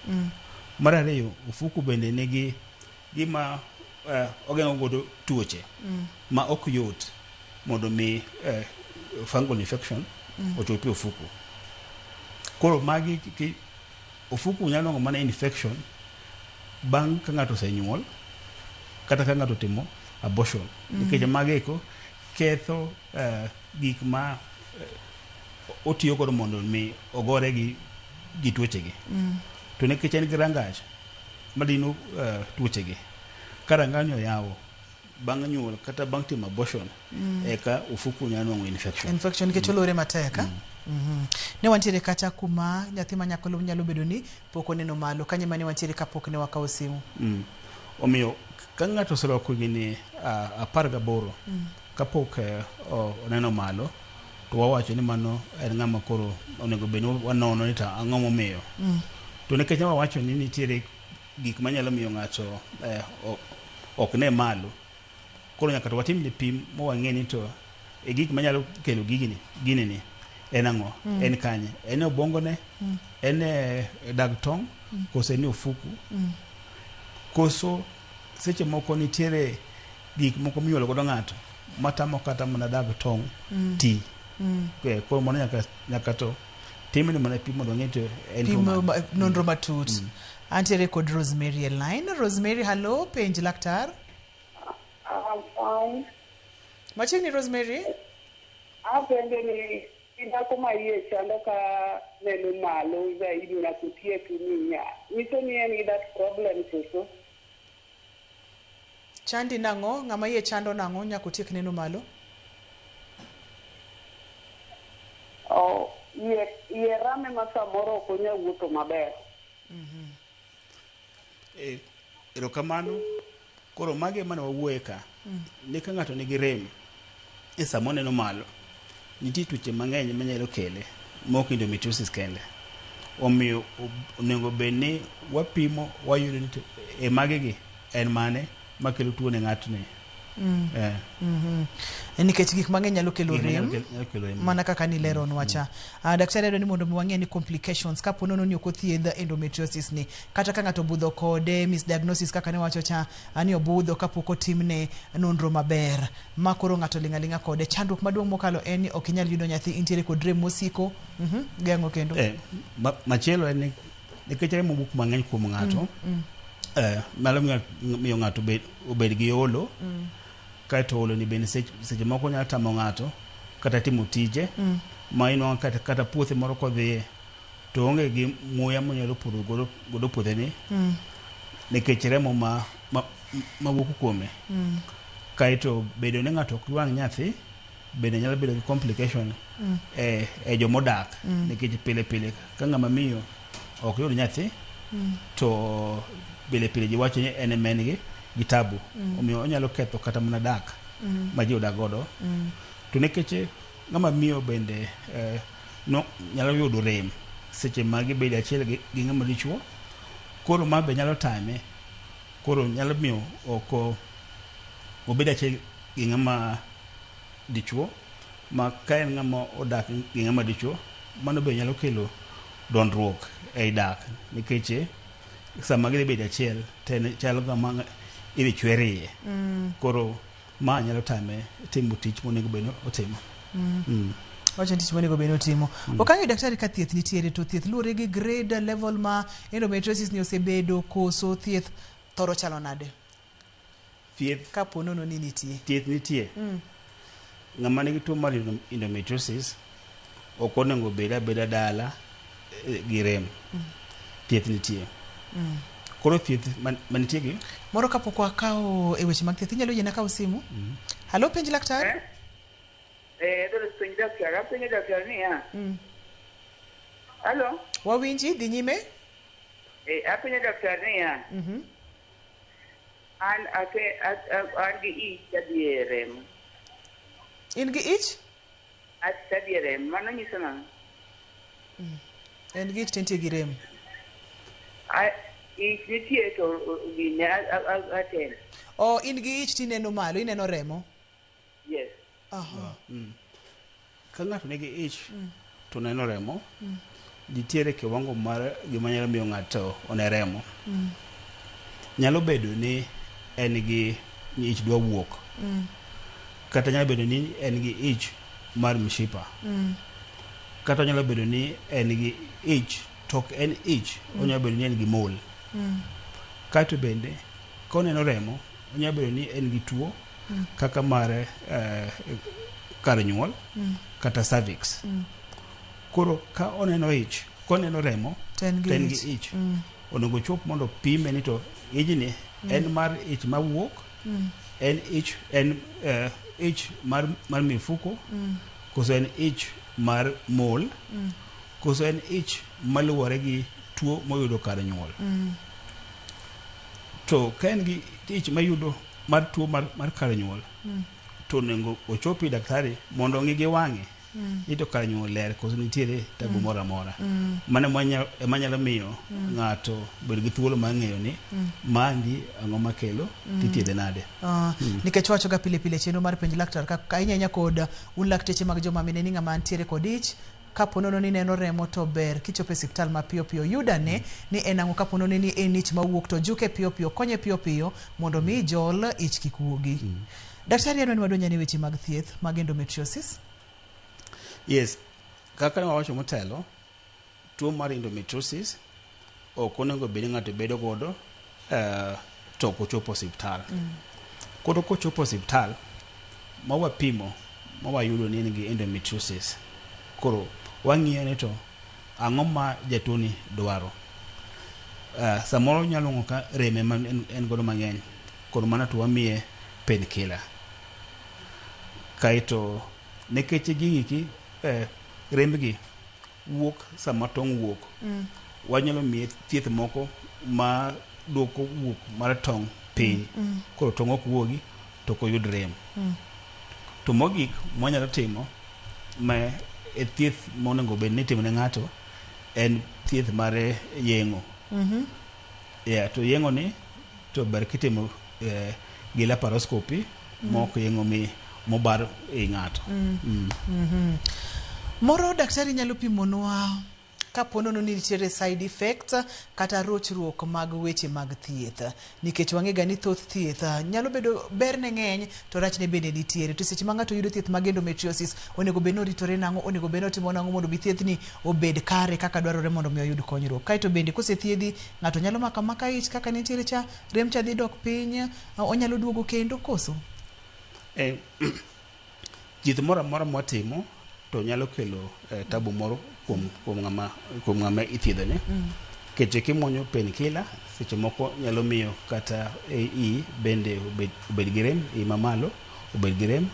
Mar ariyo, ofuku bende nigi gima ogeng'o godo tuoche ma ok yot mondo mi fungal infection ochopi ofuku. Koro magi ofuku nyalo ng'o mana infection bang' ka ng'ato osenyuol kata ka ng'ato timo abortion. Nikech mageko ketho gik ma otiyo godo mondo mi ogore gi tuochegi. To nikech en gi rangach madino tuochegi, ka rangach oyawo bang' nyuol kata bang' timo abortion eka ofuku nyalo ng'o infection nikech olore matek. Ne wantiere kacha kuma nyathi ma nyako nyalo bedo ni pok oneno malo, kanye mane wantiere kapok ne wakawo simu. Omiyo ka ng'ato oseloko gini 18 kapok oneno malo, to wawacho ni mano en ng'ama koro onego bed ni wanono ni to ang'o momiyo. To nikech wawacho ni nitiere gik manyalo miyo ng'ato ok ne malo, koro nyaka to watim ni pim mowang'e ni to e gik manyalo kelo gini ni en ang'o, en kanye, en obwongo ne, en dag tong', kose ni ofuku, koso seche moko nitiere gik moko minyuolo godo ng'ato matamo kata mana dag tong' ti. Koro mano nyaka to tim ni mana pim mondo ng'e to en nonro matut. Antiere kod Rosemary e line. Rosemary, halo penj laktar. Machiegni Rosemary? Apenjo ni dhako ma iye chando ka neno malo zaidi na kutie kiminya. Nyiso ni en gi that problem soso. Chandi nang'o? Ng'ama iye chando nang'o nyaka otiek neno malo? Iye rame ma samoro ok onya wuotho maber. Erokamano. Koro mage mana wawuoye ka. Ni ka ng'ato nigi rem e samo neno malo, nitie tuoche mang'eny manyalo kele mok endometriosis kende. Omiyo onego bed ni wapimo wayudo ni e magegi en mane makelo tuo ne ng'atni. nikech gik mang'eny nyalo kelo Gik mang'eny rem nyalo kelo rem. mana kaka nileronwacha. Daktari adwa ni mondo wang'e ni complications kapo nono ni ok othiedh endometriosis ni, kata ka ng'ato budho kode, misdiagnosis kaka ne wacho cha ani obudho kapok otimne nonro maber, ma koro ng'ato ling'aling'a kode. Chandruok maduong' mokalo en ni ok inyal yudo nyathi, intiere kod rem mosiko. Geng'o kendo machielo en ni nikech remo wuok mang'eny kuom ng'ato, nyalo miyo ng'ato obed gi olo, kaeto olo ni bende seche moko nyalo tamo ng'ato kata timo tije ma inwang'o kata puothe moro kodhiye to onge gi muya monyalo puro godo puotheni nikech remo mawuok kuome. Kaeto bedo ni ng'ato ok wang' nyathi bende nyalo bedo gi complication e jomodak, nikech pile pile ka ng'ama miyo ok yud nyathi to pile pile ji wacho ni en men gi tabu, omiyo onyalo ketho kata mana dak ma ji odak godo. To nikech ng'ama miyo bende nyalo yudo rem seche ma gibedo achiel gi ng'ama dichuo, koro ma be nyalo tame, koro nyalo miyo ok obed achiel gi ng'ama dichuo, ma ka en ng'ama odak gi ng'ama dichuo, mano be nyalo kelo dondruok ei dak, nikech sama gidhi bedo achiel chalo kama idhi chwer iye, koro ma nyalo tame timo tich monego bed otimo. Wacho tich monego bed otimo. Okang'eyo daktari ka thieth nitiere, to thieth luwore gi grade level ma endometriosis ni osebedo, koso thieth thoro chalo nade? Thieth kapo nono ni nitie. Thieth nitie. Ng'ama nigi tuo mar endometriosis ok onego bed abeda dala gi rem. Thieth nitie. Koro thieth manitie gi moro kapok wakawo e weche mag thieth, inyalo yiena kawo simu. Halo, penj laktar. Dole penj daktari, apenjo daktari niya. Halo? Wawinji, dhi nyime. Apenjo daktari niya. An gi ich adhi e rem. In gi ich? Adhi e rem, mano nyiso nang'o? En gi ich tentie gi rem. Ich nitie to gine atel. In gi ich tineno malo, ineno remo? Yes. Ka ng'ato nigi ich to neno remo, nitiere kiwango mar gima nyalo miyo ng'ato one remo. Nyalo bedo ni en gi ich dwa wuok, kata nyalo bedo ni en gi ich mar mshipa, kata nyalo bedo ni en gi ich tok en ich, onyalo bedo ni en gi mol. Kato bende ka oneno remo, onyalo bedo ni en gi tuo kaka mar kar nyuol kata cervix. Koro ka oneno ich, ka oneno remo to en gi ich, onego chop mondo pime ni to ijni en mar ich mawuok, en ich mar mifuko, koso en ich mar mol, koso en ich maluwore gi tuo moyudo kar nyuol. To ka en gi ich mayudo mar tuo mar kar nyuol, to onego ochopi daktari mondo ong'i gi wang'e ni to kar nyuol ler koso nitiere tabu moro amora. Mano ema nyalo miyo ng'ato bed gi thuolo mar ng'eyo ni mandi ang'o makelo, tithiedhe nade. Nikech wacho ga pile pile chenro mar penj laktar ka inyanya kod un lakteche mag joma mine ni ng'ama ntiere kod ich, kapo nono ni neno remo to ber kichopo e osiptal mapiyo piyo yudane ni en ang'o, kapo nono ni en ich mawuok to juke piyo piyo, konye piyo piyo mondo mi jol ich kik wuogi. Daktari anwani wadonja ne weche mag thieth mag endometriosis. Yes, kaka ne wawacho motelo, tuo mar endometriosis ok onego bed ng'ato bedo godo to ok ochopo osiptal. Koro kochopo osiptal mawapimo mawayudo ni en gi endometriosis, koro wang'iyo ni to ang'o ma jatuoni dwaro. Samoro nyalo ng'o ka reme ma en godo mang'eny, koro mana to wamiye painkiller. Kaeto nekech gigi rembgi wuok sama tong' wuok, wanyalo miye thieth moko ma duoko wuok mar tong' piny, koro tong' ok wuogi to ok oyud rem. To mogik mwanyalo timo ma e thieth monego bed ni itimo ne ng'ato en thieth mar yeng'o. To yeng'o ni to ber kitimo gi laparoscopy mok yeng'o mobar e ng'ato. Moro daktari nyalo pimonwa kaponono ni nitiere side effect kata rochruok mag weche mag thieth, nikech wang'ega ni thoth thieth nyalo bedo ber ne ng'eny to rach ne bende nitiere. To seche ma ng'ato yudo thieth mag endometriosis, onego bed ni oritore nang'o, onego bed ni otimo nang'o mondo bi thiethni obed kare kaka dwarore mondo mi oyud konyruok. Kaito bende kosethiedhi ng'ato nyalo maka ich kaka nitiere cha, rem cha dhi dok piny, onyalo duogo kendo koso. Thieth moro amora mwatimo to nyalo kelo tabu moro kuom ng'ama ithiedhone. Keche kimuonyo painkiller seche moko nyalo miyo kata bende obed gi rem, mamalo obed gi rem,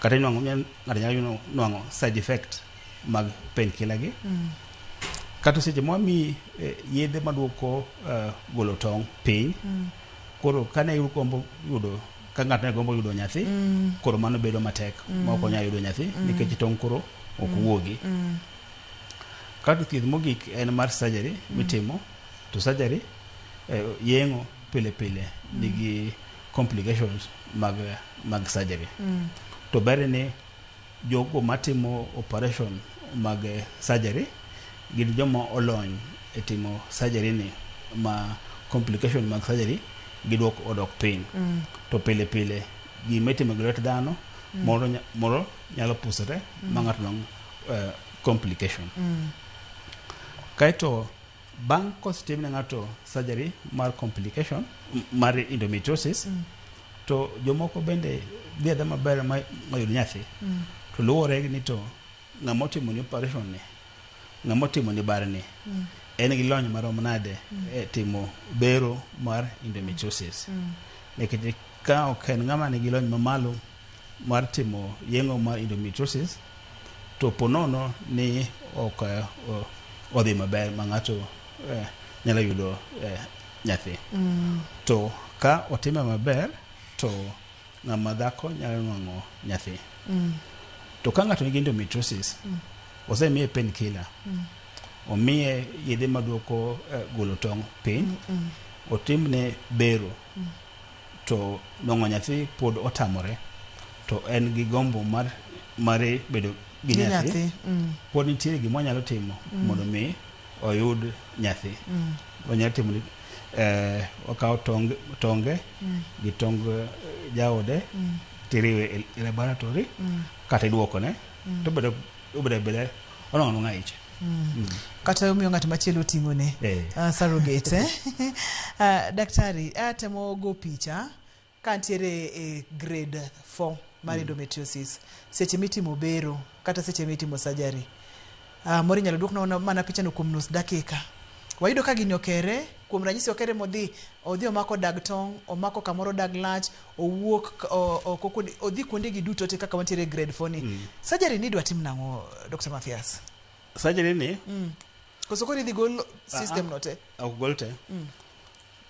kata ng'ato nyalo nwang'o side effect mag painkiller gi. Kata seche mwamiyi yedhe maduoko golo tong' piny, koro kane gombo yudo ka ng'ato ne gombo yudo nyathi, koro mano bedo matek ma ok onyal yudo nyathi nikech tong' koro ok wuogi. Kata thieth mogik en mar surgery mitimo, to surgery yeng'o pile pile nigi complications mag surgery. To ber ni jogo matimo operation mag surgery gin joma olony e timo surgery ni, ma complication mag surgery odok piny. To pile pile gima itimo gi lwet dhano moro nyalo pusore ma ng'ato nang' complication. Kaito bang' kosetim ne ng'ato surgery mar complication mar endometriosis, to jomoko bende dhi adha maber mayud nyathi, to luwore ni to ng'ama otimo ni operation ni, ng'ama otimo ni bar ni, en gi lony marom nade e timo bero mar endometriosis. Nikech ka ok en ng'ama nigi lony mamalo mar timo yeng'o mar endometriosis, to ponono ni ok odhi maber ma ng'ato nyalo yudo nyathi. To ka otime maber, to ng'ama dhako nyalo nwang'o nyathi. To ka ng'ato nigi endometriosis, osemiye painkiller, omiye yedhe maduoko golo tong' piny, otimne bero, to nwang'o nyathi pod otamore, to en gi gombo mar bedo gi nyathi, pod nitiere gima onyalo timo mondo mi oyud nyathi. Onyalo timo ni okawo tonge gi tong jaode tiriwe e laboratory, kata iduokone, to obedo onwang'o ng'ich. Kata omiyo ng'at machielo ting'one surrogate. Daktari, atemo go picha ka ntiere e grade 4 mar endometriosis, seche mitimo bero kata seche mitimo surgery, mori nyalo duokna mana picha no kuom nus dakika. Wayudo ka gini okere, kuom ranyisi okere modhi omako dag tong', omako kamoro dag lach, owuok odhi kuonde gi duto te kaka wantiere grade 4 ni. Surgery ni dwa tim nang'o, Dr. Mathias? Surgery ni koso koro idhi gol system no te? Ok gol te.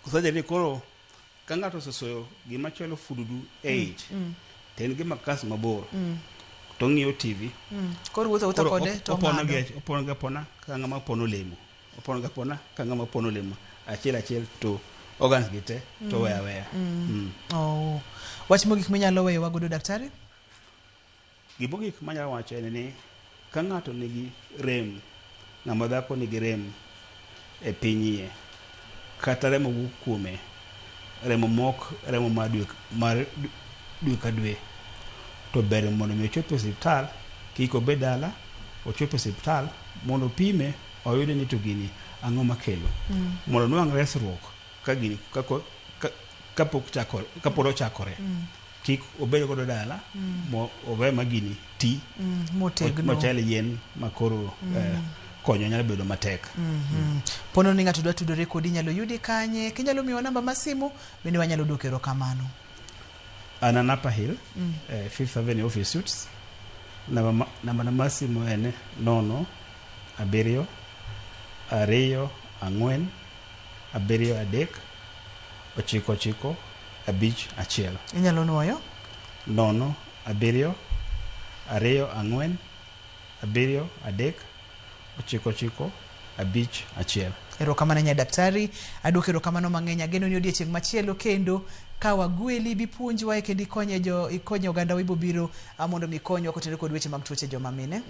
Surgery koro ka ng'ato osesoyo gima chalo fududu age, to en gima kas mabor, to ng'iyo TV, koro wuotho kode to opono gi apona ka ng'ama pono lemo, opono gi apona ka ng'ama pono lemo, achiel to organs gi te to weya. Wach mogik minyalo weyo wagodo, daktari? Gimogik manyalo wacho en ni ka ng'ato nigi rem, ng'ama dhako nigi rem e pinyie, kata remo wuok kuome, remo mar dwe ka dwe, to ber mondo mi ochop e osiptal, kik obed dala, ochop e osiptal mondo pime, oyude ni to gini ang'o makelo, mondo nwang' resruok ka gini kapod ochakore. Kik obed godo dala, owe ma gini ti mochal yien makoro konyo nyalo bedo matek. Pono ni ng'ato dwa tudore kodi, nyalo yudi kanye? Kinyalo miyo namba ma simu, bende wanyalo duoko erokamano. An Upper Hill, 5th Avenue Office Suites. Namba ma simu en 0 7 2 4 7 3 9 9 5 1. Inyalo nuoyo 0 7 2 4 7 3 9 9 5 1. Erokamano nya daktari, aduoko erokamano mang'eny. Ageno ni odiochieng' machielo kendo ka wagweli bipuonjwa e kendi ikonyo oganda wibo biro mondo mi konywa kotenore kod weche mag tuoche joma mine.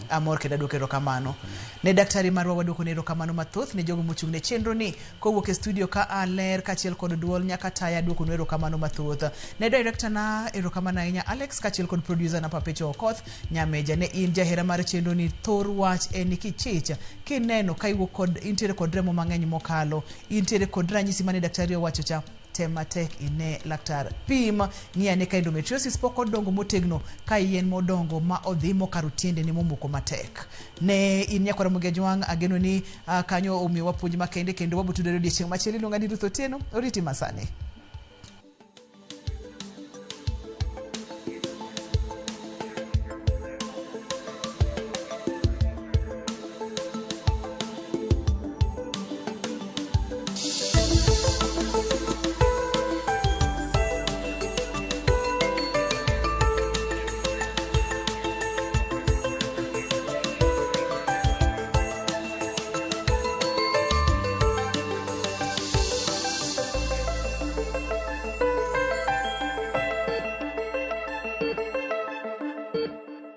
Amor kenda duoko erokamano. Ne daktari marwa waduoko ne erokamano mathoth ne jogo mochung' ne chenro ni kowuok e studio ka aler kachiel kod duol nyaka taya duoko ne erokamano mathoth. Ne director na erokamano ahinya Alex kachiel kod producer na Papecho Okoth Nyameja. Ne in jahera mar chenro ni thor wach en kichicha kineno kaiwuok kod intiere kod remo mang'eny mokalo intiere kod ranyisi mane daktari owacho cha tematek ine laktar pim ng'iane ka endometriosis pok odongo motegno ka yien modongo ma odhi mokaro tiende ni momoko matek. Ne in nyakwara Mugia Jwang' ageno ni kanyo omiyo wapuonj makende kendo wabotudore odiochieng' machielo iluonga ni Ruth Otieno oriti masani.